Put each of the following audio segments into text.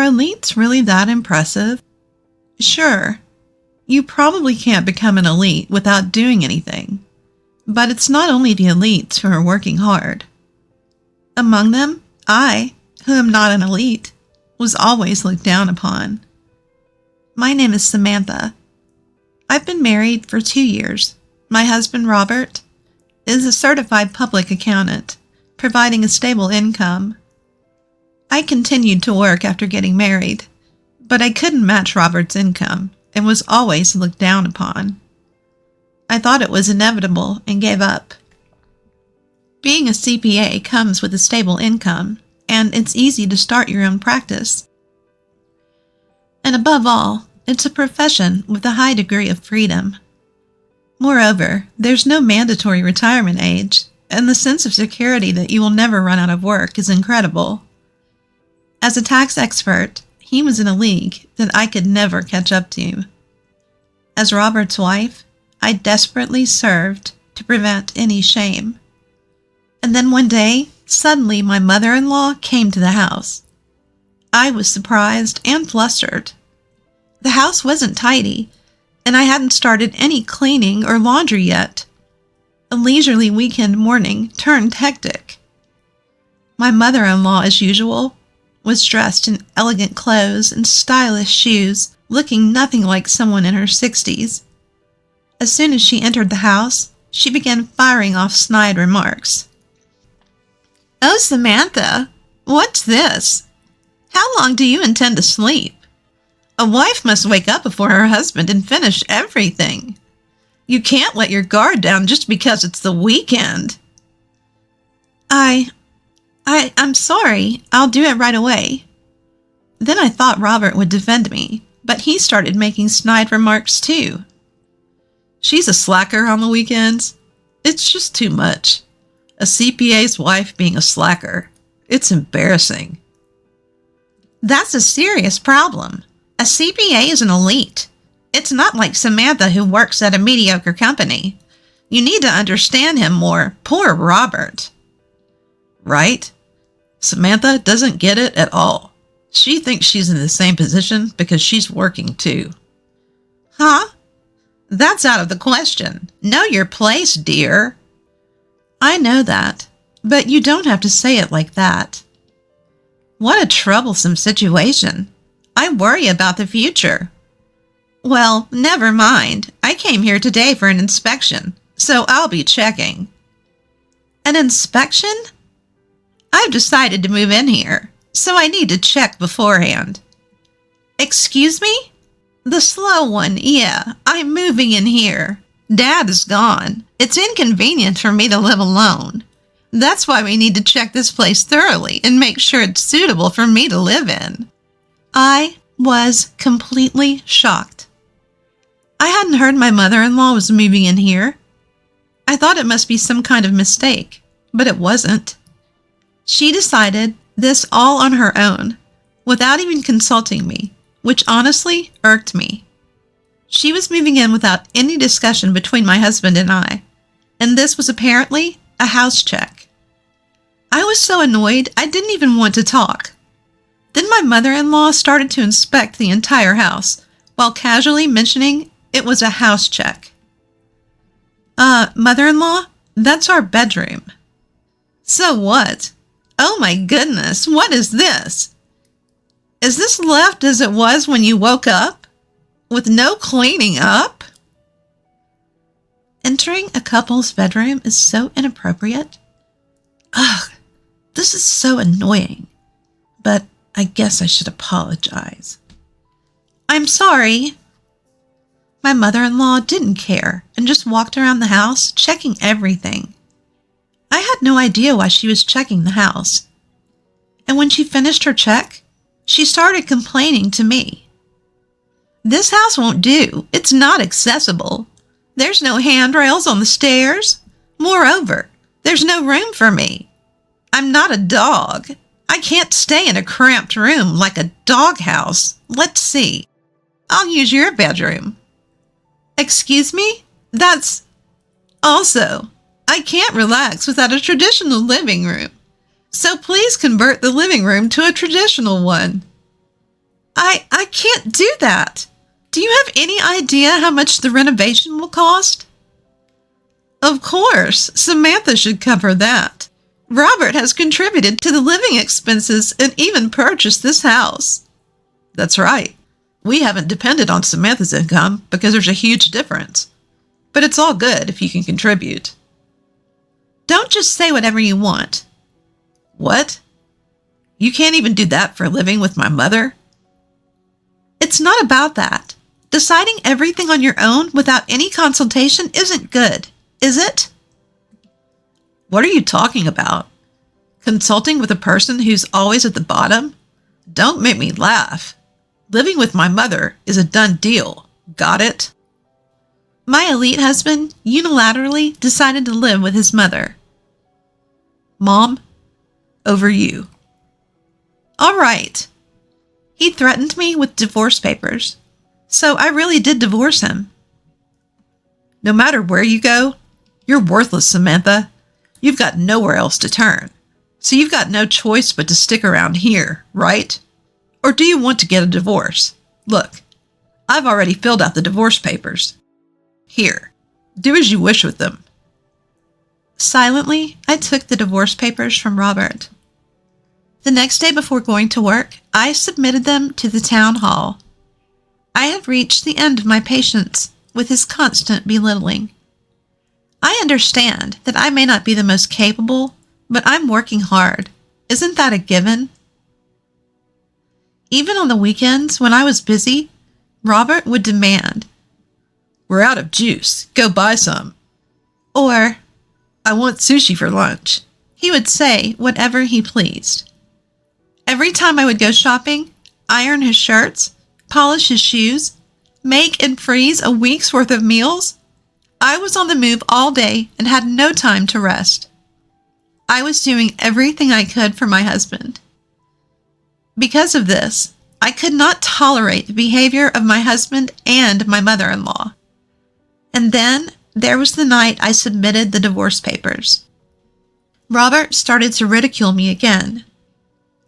Are elites really that impressive? Sure, you probably can't become an elite without doing anything. But it's not only the elites who are working hard. Among them, I, who am not an elite, was always looked down upon. My name is Samantha. I've been married for 2 years. My husband, Robert, is a certified public accountant, providing a stable income. I continued to work after getting married, but I couldn't match Robert's income and was always looked down upon. I thought it was inevitable and gave up. Being a CPA comes with a stable income, and it's easy to start your own practice. And above all, it's a profession with a high degree of freedom. Moreover, there's no mandatory retirement age, and the sense of security that you will never run out of work is incredible. As a tax expert, he was in a league that I could never catch up to. As Robert's wife, I desperately served to prevent any shame. And then one day, suddenly my mother-in-law came to the house. I was surprised and flustered. The house wasn't tidy, and I hadn't started any cleaning or laundry yet. A leisurely weekend morning turned hectic. My mother-in-law, as usual, was dressed in elegant clothes and stylish shoes, looking nothing like someone in her 60s. As soon as she entered the house, she began firing off snide remarks. "Oh, Samantha, what's this? How long do you intend to sleep? A wife must wake up before her husband and finish everything. You can't let your guard down just because it's the weekend." I'm sorry. I'll do it right away. Then I thought Robert would defend me, but he started making snide remarks too. "She's a slacker on the weekends. It's just too much. A CPA's wife being a slacker. It's embarrassing." "That's a serious problem. A CPA is an elite. It's not like Samantha who works at a mediocre company. You need to understand him more. Poor Robert." "Right? Samantha doesn't get it at all. She thinks she's in the same position because she's working too." "Huh? That's out of the question. Know your place, dear." "I know that, but you don't have to say it like that." "What a troublesome situation. I worry about the future." "Well, never mind. I came here today for an inspection, so I'll be checking." "An inspection?" "I've decided to move in here, so I need to check beforehand." "Excuse me?" "The slow one, yeah. I'm moving in here. Dad is gone. It's inconvenient for me to live alone. That's why we need to check this place thoroughly and make sure it's suitable for me to live in." I was completely shocked. I hadn't heard my mother-in-law was moving in here. I thought it must be some kind of mistake, but it wasn't. She decided this all on her own, without even consulting me, which honestly irked me. She was moving in without any discussion between my husband and I, and this was apparently a house check. I was so annoyed I didn't even want to talk. Then my mother-in-law started to inspect the entire house, while casually mentioning it was a house check. Mother-in-law, that's our bedroom." "So what? Oh my goodness, what is this? Is this left as it was when you woke up? With no cleaning up?" Entering a couple's bedroom is so inappropriate. Ugh, this is so annoying. But I guess I should apologize. "I'm sorry." My mother-in-law didn't care and just walked around the house checking everything. I had no idea why she was checking the house. And when she finished her check, she started complaining to me. "This house won't do. It's not accessible. There's no handrails on the stairs. Moreover, there's no room for me. I'm not a dog. I can't stay in a cramped room like a doghouse. Let's see. I'll use your bedroom." "Excuse me? That's... Also, I can't relax without a traditional living room. So please convert the living room to a traditional one." I can't do that. Do you have any idea how much the renovation will cost? Of course, Samantha should cover that. Robert has contributed to the living expenses and even purchased this house. That's right. We haven't depended on Samantha's income because there's a huge difference. But it's all good if you can contribute. Don't just say whatever you want. What? You can't even do that for a living with my mother? It's not about that. Deciding everything on your own without any consultation isn't good, is it? What are you talking about? Consulting with a person who's always at the bottom? Don't make me laugh. Living with my mother is a done deal. Got it? My elite husband unilaterally decided to live with his mother. Mom, over you. All right. He threatened me with divorce papers, so I really did divorce him. No matter where you go, you're worthless, Samantha. You've got nowhere else to turn, so you've got no choice but to stick around here, right? Or do you want to get a divorce? Look, I've already filled out the divorce papers. Here, do as you wish with them. Silently, I took the divorce papers from Robert. The next day before going to work, I submitted them to the town hall. I had reached the end of my patience with his constant belittling. I understand that I may not be the most capable, but I'm working hard. Isn't that a given? Even on the weekends when I was busy, Robert would demand, "We're out of juice. Go buy some." Or, "I want sushi for lunch." He would say whatever he pleased. Every time I would go shopping, iron his shirts, polish his shoes, make and freeze a week's worth of meals, I was on the move all day and had no time to rest. I was doing everything I could for my husband. Because of this, I could not tolerate the behavior of my husband and my mother-in-law. And then there was the night I submitted the divorce papers. Robert started to ridicule me again.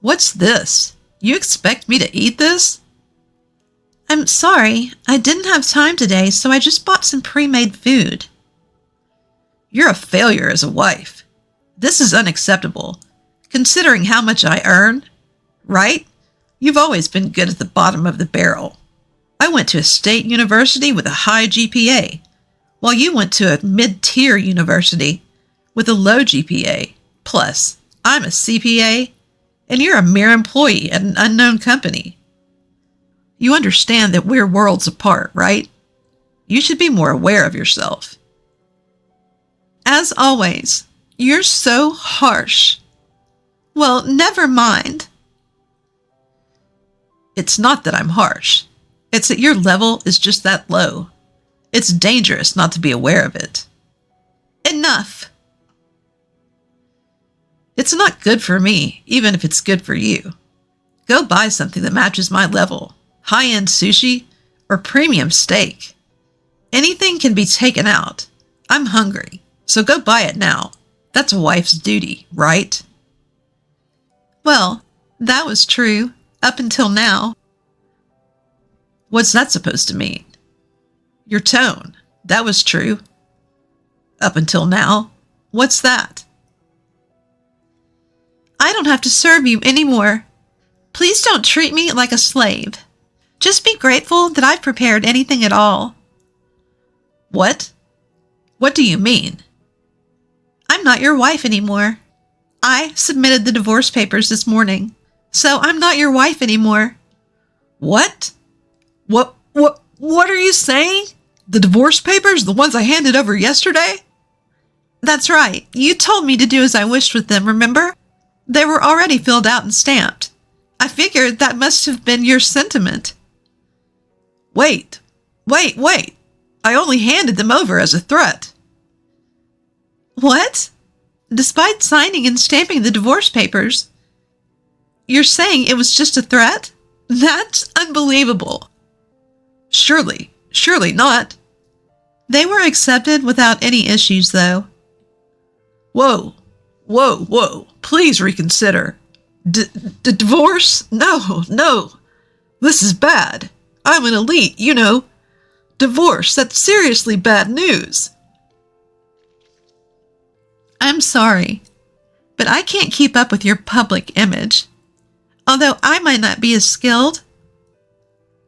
"What's this? You expect me to eat this?" "I'm sorry, I didn't have time today, so I just bought some pre-made food." "You're a failure as a wife. This is unacceptable, considering how much I earn. Right? You've always been good at the bottom of the barrel. I went to a state university with a high GPA, while you went to a mid-tier university with a low GPA. Plus, I'm a CPA, and you're a mere employee at an unknown company. You understand that we're worlds apart, right? You should be more aware of yourself." As always, you're so harsh. Well, never mind. It's not that I'm harsh. It's that your level is just that low. It's dangerous not to be aware of it. Enough. It's not good for me, even if it's good for you. Go buy something that matches my level. High-end sushi or premium steak. Anything can be taken out. I'm hungry, so go buy it now. That's a wife's duty, right? Well, that was true. Up until now. What's that supposed to mean? Your tone. That was true. Up until now. What's that? I don't have to serve you anymore. Please don't treat me like a slave. Just be grateful that I've prepared anything at all. What? What do you mean? I'm not your wife anymore. I submitted the divorce papers this morning. So I'm not your wife anymore. What? What are you saying? The divorce papers, the ones I handed over yesterday? That's right. You told me to do as I wished with them, remember? They were already filled out and stamped. I figured that must have been your sentiment. Wait. I only handed them over as a threat. What? Despite signing and stamping the divorce papers, you're saying it was just a threat? That's unbelievable. Surely not. They were accepted without any issues, though. Whoa. Please reconsider. Divorce? No. This is bad. I'm an elite, you know. Divorce, that's seriously bad news. I'm sorry, but I can't keep up with your public image. Although I might not be as skilled,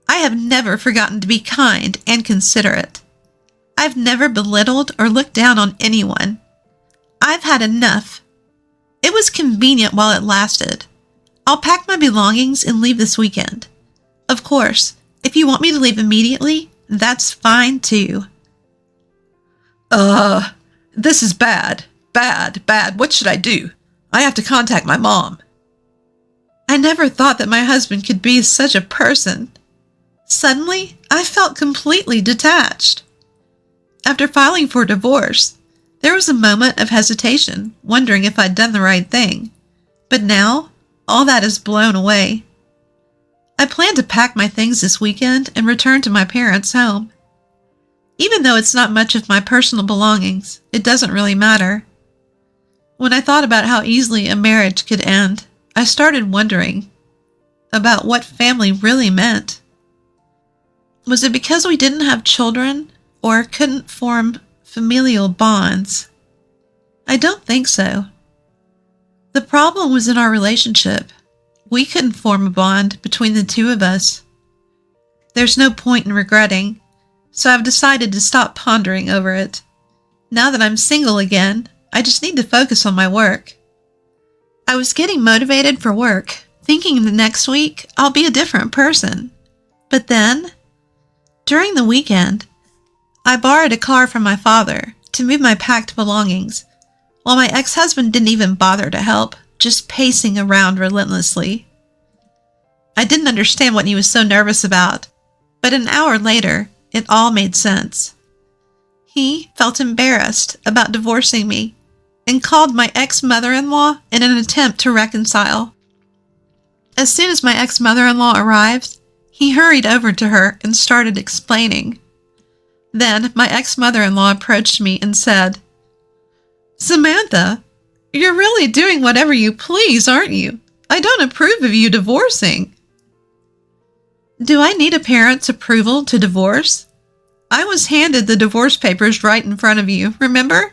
I have never forgotten to be kind and considerate. I've never belittled or looked down on anyone. I've had enough. It was convenient while it lasted. I'll pack my belongings and leave this weekend. Of course, if you want me to leave immediately, that's fine too. This is bad. Bad. What should I do? I have to contact my mom. I never thought that my husband could be such a person. Suddenly, I felt completely detached. After filing for divorce, there was a moment of hesitation, wondering if I'd done the right thing. But now, all that is blown away. I plan to pack my things this weekend and return to my parents' home. Even though it's not much of my personal belongings, it doesn't really matter. When I thought about how easily a marriage could end, I started wondering about what family really meant. Was it because we didn't have children or couldn't form familial bonds? I don't think so. The problem was in our relationship. We couldn't form a bond between the two of us. There's no point in regretting, so I've decided to stop pondering over it. Now that I'm single again, I just need to focus on my work. I was getting motivated for work, thinking the next week I'll be a different person. But then, during the weekend, I borrowed a car from my father to move my packed belongings, while my ex-husband didn't even bother to help, just pacing around relentlessly. I didn't understand what he was so nervous about, but an hour later, it all made sense. He felt embarrassed about divorcing me and called my ex-mother-in-law in an attempt to reconcile. As soon as my ex-mother-in-law arrived, he hurried over to her and started explaining. Then my ex-mother-in-law approached me and said, "Samantha, you're really doing whatever you please, aren't you? I don't approve of you divorcing." Do I need a parent's approval to divorce? I was handed the divorce papers right in front of you, remember?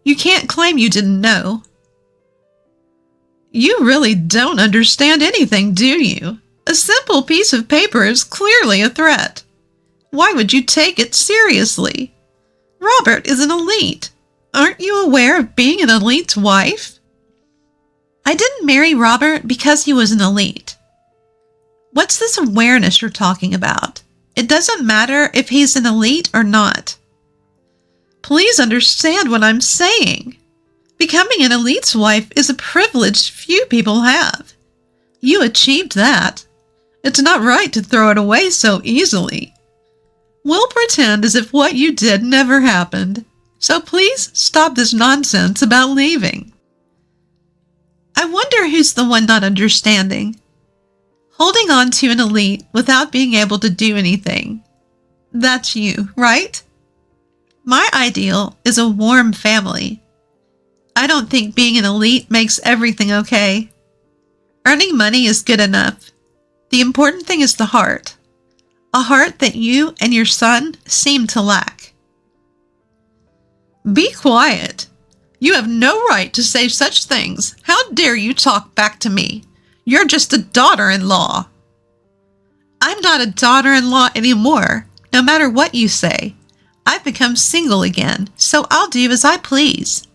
You can't claim you didn't know. You really don't understand anything, do you? A simple piece of paper is clearly a threat. Why would you take it seriously? Robert is an elite. Aren't you aware of being an elite's wife? I didn't marry Robert because he was an elite. What's this awareness you're talking about? It doesn't matter if he's an elite or not. Please understand what I'm saying. Becoming an elite's wife is a privilege few people have. You achieved that. It's not right to throw it away so easily. We'll pretend as if what you did never happened. So please stop this nonsense about leaving. I wonder who's the one not understanding. Holding on to an elite without being able to do anything. That's you, right? My ideal is a warm family. I don't think being an elite makes everything okay. Earning money is good enough. The important thing is the heart. A heart that you and your son seem to lack. Be quiet. You have no right to say such things. How dare you talk back to me? You're just a daughter-in-law. I'm not a daughter-in-law anymore, no matter what you say. I've become single again, so I'll do as I please.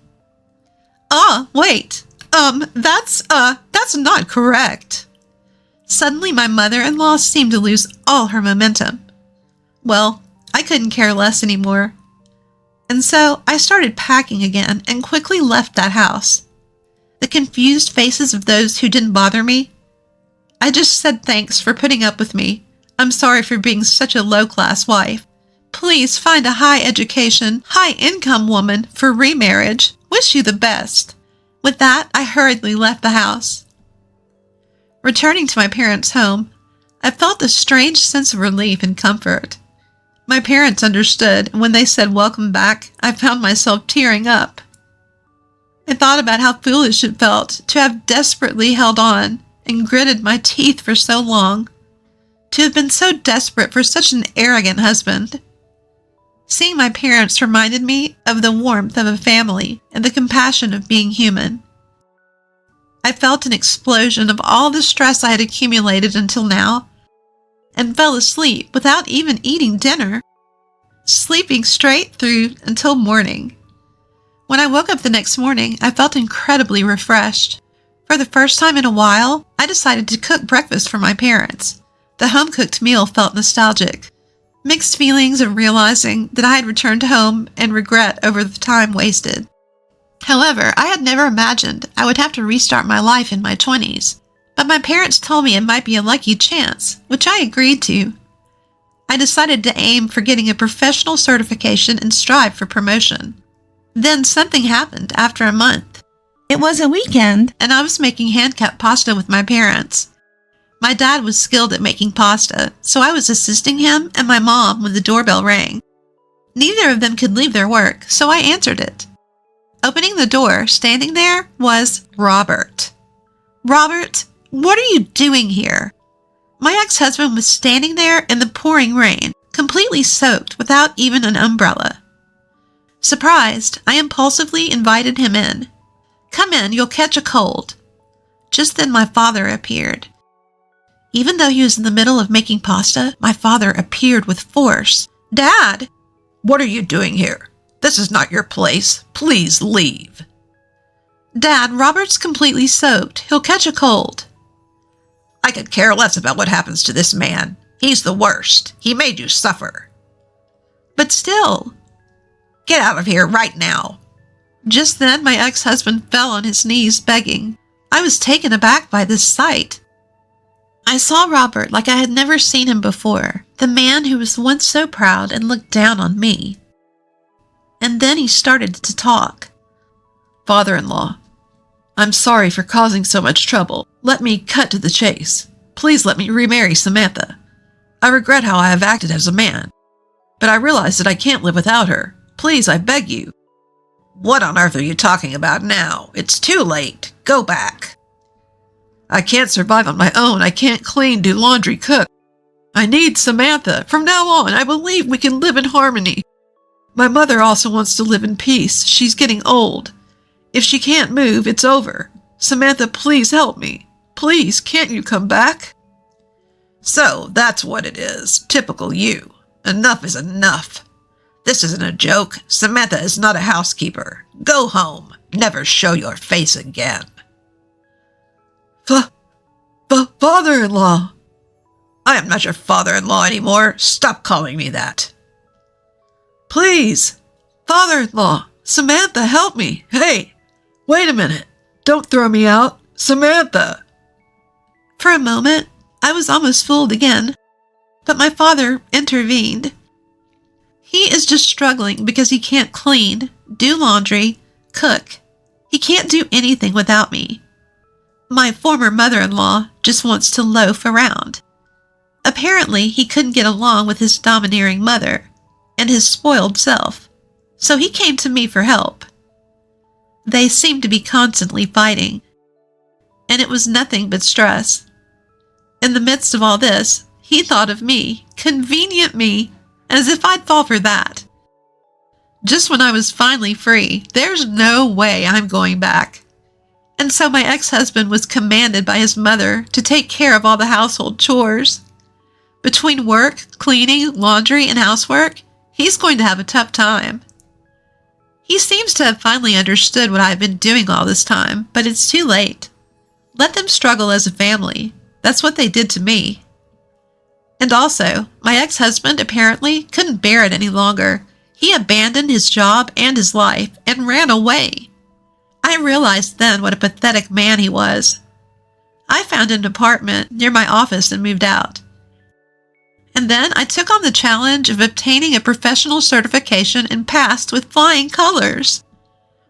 Wait. That's not correct. Suddenly my mother-in-law seemed to lose all her momentum. Well, I couldn't care less anymore. And so I started packing again and quickly left that house. The confused faces of those who didn't bother me. I just said thanks for putting up with me. I'm sorry for being such a low-class wife. Please find a high-education, high-income woman for remarriage. Wish you the best. With that, I hurriedly left the house. Returning to my parents' home, I felt a strange sense of relief and comfort. My parents understood, and when they said welcome back, I found myself tearing up. I thought about how foolish it felt to have desperately held on and gritted my teeth for so long. to have been so desperate for such an arrogant husband. Seeing my parents reminded me of the warmth of a family and the compassion of being human. I felt an explosion of all the stress I had accumulated until now, and fell asleep without even eating dinner, sleeping straight through until morning. When I woke up the next morning, I felt incredibly refreshed. For the first time in a while, I decided to cook breakfast for my parents. The home-cooked meal felt nostalgic. Mixed feelings of realizing that I had returned home and regret over the time wasted. However, I had never imagined I would have to restart my life in my 20s. But my parents told me it might be a lucky chance, which I agreed to. I decided to aim for getting a professional certification and strive for promotion. Then something happened after a month. It was a weekend, and I was making hand-cut pasta with my parents. My dad was skilled at making pasta, so I was assisting him and my mom when the doorbell rang. Neither of them could leave their work, so I answered it. Opening the door, standing there, was Robert. "Robert, what are you doing here?" My ex-husband was standing there in the pouring rain, completely soaked without even an umbrella. Surprised, I impulsively invited him in. "Come in, you'll catch a cold." Just then my father appeared. Even though he was in the middle of making pasta, my father appeared with force. "Dad!" "What are you doing here? This is not your place. Please leave." "Dad, Robert's completely soaked. He'll catch a cold." "I could care less about what happens to this man. He's the worst. He made you suffer." "But still..." "Get out of here right now." Just then, my ex-husband fell on his knees, begging. I was taken aback by this sight. I saw Robert like I had never seen him before, the man who was once so proud and looked down on me. And then he started to talk. "Father-in-law, I'm sorry for causing so much trouble. Let me cut to the chase. Please let me remarry Samantha. I regret how I have acted as a man, but I realize that I can't live without her. Please, I beg you." "What on earth are you talking about now? It's too late. Go back." "I can't survive on my own. I can't clean, do laundry, cook. I need Samantha. From now on, I believe we can live in harmony. My mother also wants to live in peace. She's getting old. If she can't move, it's over. Samantha, please help me. Please, can't you come back?" "So, that's what it is. Typical you. Enough is enough. This isn't a joke. Samantha is not a housekeeper. Go home. Never show your face again." Father-in-law." "I am not your father-in-law anymore. Stop calling me that." "Please, father-in-law. Samantha, help me. Hey, wait a minute. Don't throw me out. Samantha." For a moment, I was almost fooled again, but my father intervened. He is just struggling because he can't clean, do laundry, cook. He can't do anything without me. My former mother-in-law just wants to loaf around. Apparently, he couldn't get along with his domineering mother and his spoiled self, so he came to me for help. They seemed to be constantly fighting, and it was nothing but stress. In the midst of all this, he thought of me, convenient me, as if I'd fall for that. Just when I was finally free, there's no way I'm going back. And so my ex-husband was commanded by his mother to take care of all the household chores. Between work, cleaning, laundry, and housework, he's going to have a tough time. He seems to have finally understood what I've been doing all this time, but it's too late. Let them struggle as a family. That's what they did to me. And also, my ex-husband apparently couldn't bear it any longer. He abandoned his job and his life and ran away. I realized then what a pathetic man he was. I found an apartment near my office and moved out. And then I took on the challenge of obtaining a professional certification and passed with flying colors.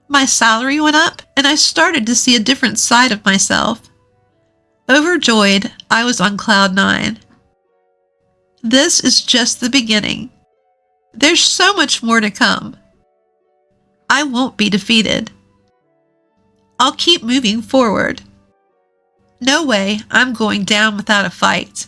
My salary went up, and I started to see a different side of myself. Overjoyed, I was on cloud 9. This is just the beginning. There's so much more to come. I won't be defeated. I'll keep moving forward. No way I'm going down without a fight.